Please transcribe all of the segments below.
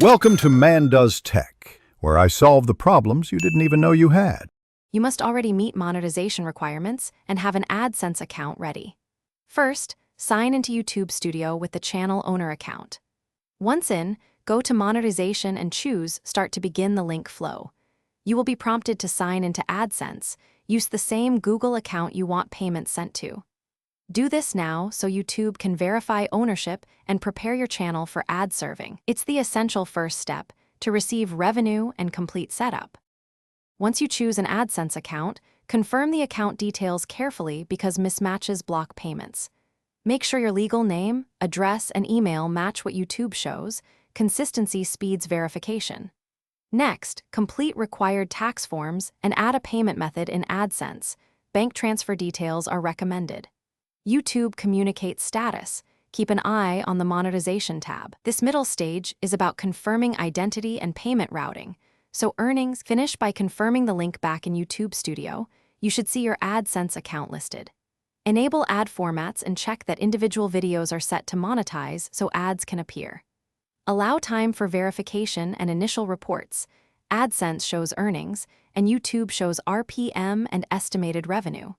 Welcome to Man Does Tech, where I solve the problems you didn't even know you had. You must already meet monetization requirements and have an Adsense account ready. First, sign into YouTube Studio with the channel owner account. Once in, go to Monetization and choose Start to begin the link flow. You will be prompted to sign into Adsense. Use the same Google account you want payments sent to. Do this now so YouTube can verify ownership and prepare your channel for ad serving. It's the essential first step to receive revenue and complete setup. Once you choose an Adsense account, confirm the account details carefully because mismatches block payments. Make sure your legal name, address, and email match what YouTube shows. Consistency speeds verification. Next, complete required tax forms and add a payment method in Adsense. Bank transfer details are recommended. YouTube communicates status. Keep an eye on the monetization tab. This middle stage is about confirming identity and payment routing. So earnings finish by confirming the link back in YouTube Studio. You should see your Adsense account listed. Enable ad formats and check that individual videos are set to monetize so ads can appear. Allow time for verification and initial reports. Adsense shows earnings, and YouTube shows RPM and estimated revenue.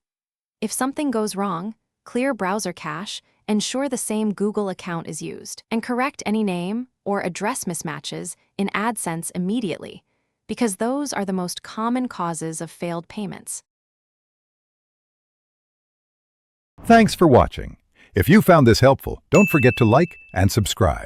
If something goes wrong, clear browser cache, ensure the same Google account is used, and correct any name or address mismatches in Adsense immediately, because those are the most common causes of failed payments. Thanks for watching. If you found this helpful, don't forget to like and subscribe.